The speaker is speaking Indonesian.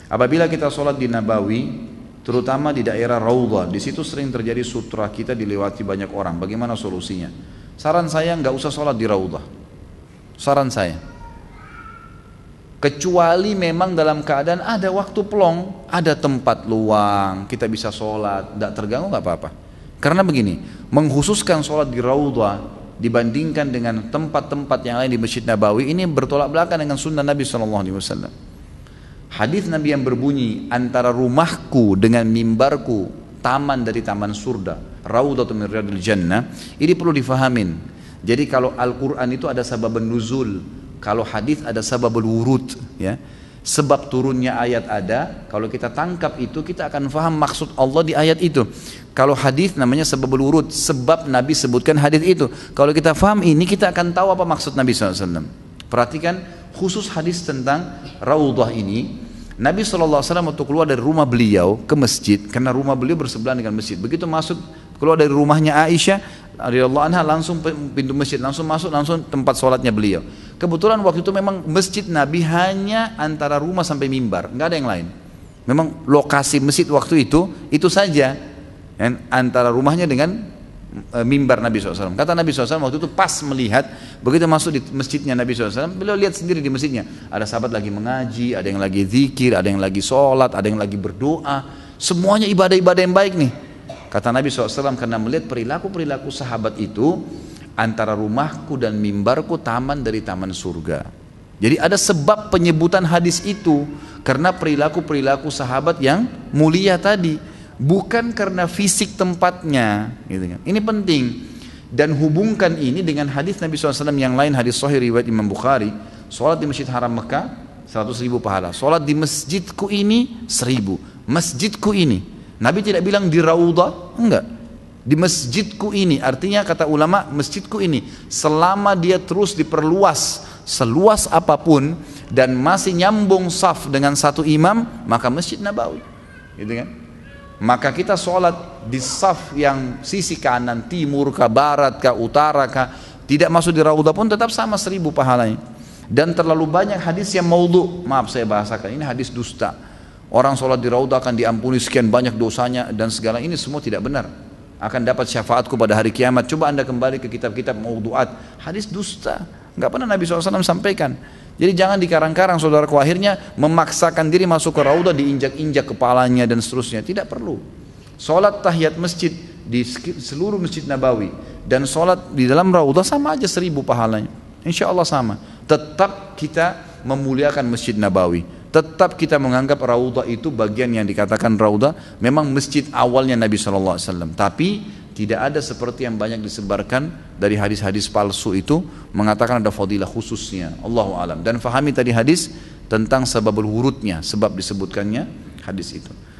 Apabila kita sholat di Nabawi, terutama di daerah Raudhah, di situ sering terjadi sutra kita dilewati banyak orang. Bagaimana solusinya? Saran saya nggak usah sholat di Raudhah. Saran saya, kecuali memang dalam keadaan ada waktu pelong, ada tempat luang, kita bisa sholat, tidak terganggu nggak apa-apa. Karena begini, mengkhususkan sholat di Raudhah dibandingkan dengan tempat-tempat yang lain di Masjid Nabawi ini bertolak belakang dengan sunnah Nabi SAW. Hadis Nabi yang berbunyi antara rumahku dengan mimbarku taman dari taman surga, raudhatun min riyadil jannah, ini perlu difahamin. Jadi kalau Al-Quran itu ada sabab nuzul, kalau hadis ada sababul wurud, ya. Sebab turunnya ayat ada, kalau kita tangkap itu kita akan faham maksud Allah di ayat itu. Kalau hadis namanya sababul wurud, sebab Nabi sebutkan hadis itu. Kalau kita faham ini kita akan tahu apa maksud Nabi SAW. Perhatikan khusus hadis tentang Raudhah ini. Nabi SAW waktu keluar dari rumah beliau ke masjid, karena rumah beliau bersebelahan dengan masjid. Begitu masuk, keluar dari rumahnya Aisyah radhiyallahu anha, langsung pintu masjid, langsung masuk, langsung tempat sholatnya beliau. Kebetulan waktu itu memang masjid Nabi hanya antara rumah sampai mimbar, nggak ada yang lain. Memang lokasi masjid waktu itu saja, antara rumahnya dengan mimbar Nabi SAW. Kata Nabi SAW waktu itu pas melihat, begitu masuk di masjidnya Nabi SAW, beliau lihat sendiri di masjidnya, ada sahabat lagi mengaji, ada yang lagi zikir, ada yang lagi sholat, ada yang lagi berdoa, semuanya ibadah-ibadah yang baik nih. Kata Nabi SAW, karena melihat perilaku-perilaku sahabat itu, antara rumahku dan mimbarku taman dari taman surga. Jadi ada sebab penyebutan hadis itu, karena perilaku-perilaku sahabat yang mulia tadi, bukan karena fisik tempatnya, gitu kan. Ini penting, dan hubungkan ini dengan hadis Nabi SAW yang lain, hadis Sahih riwayat Imam Bukhari. Sholat di Masjid Haram Mekah 100.000 pahala, sholat di masjidku ini 1.000. Masjidku ini, Nabi tidak bilang di Raudhah, enggak, di masjidku ini. Artinya kata ulama, masjidku ini selama dia terus diperluas seluas apapun dan masih nyambung saf dengan satu imam, maka Masjid Nabawi, gitu kan. Maka kita sholat di saf yang sisi kanan, timur kah, barat kah, utara kah, tidak masuk di Raudhah pun tetap sama 1.000 pahalanya. Dan terlalu banyak hadis yang maudhu, maaf saya bahasakan, ini hadis dusta. Orang sholat di Raudhah akan diampuni sekian banyak dosanya dan segala, ini semua tidak benar. Akan dapat syafaatku pada hari kiamat. Coba anda kembali ke kitab-kitab maudhu'at, hadis dusta, nggak pernah Nabi SAW sampaikan. Jadi jangan dikarang-karang saudaraku, akhirnya memaksakan diri masuk ke Raudhah, diinjak-injak kepalanya dan seterusnya. Tidak perlu. Sholat tahiyat masjid di seluruh Masjid Nabawi dan sholat di dalam Raudhah sama aja 1.000 pahalanya, insya Allah sama. Tetap kita memuliakan Masjid Nabawi, tetap kita menganggap Raudhah itu bagian yang dikatakan Raudhah memang masjid awalnya Nabi SAW. Tapi tidak ada seperti yang banyak disebarkan dari hadis-hadis palsu itu mengatakan ada fadilah khususnya. Allahu alam. Dan fahami tadi hadis tentang sababul wurudnya, sebab disebutkannya hadis itu.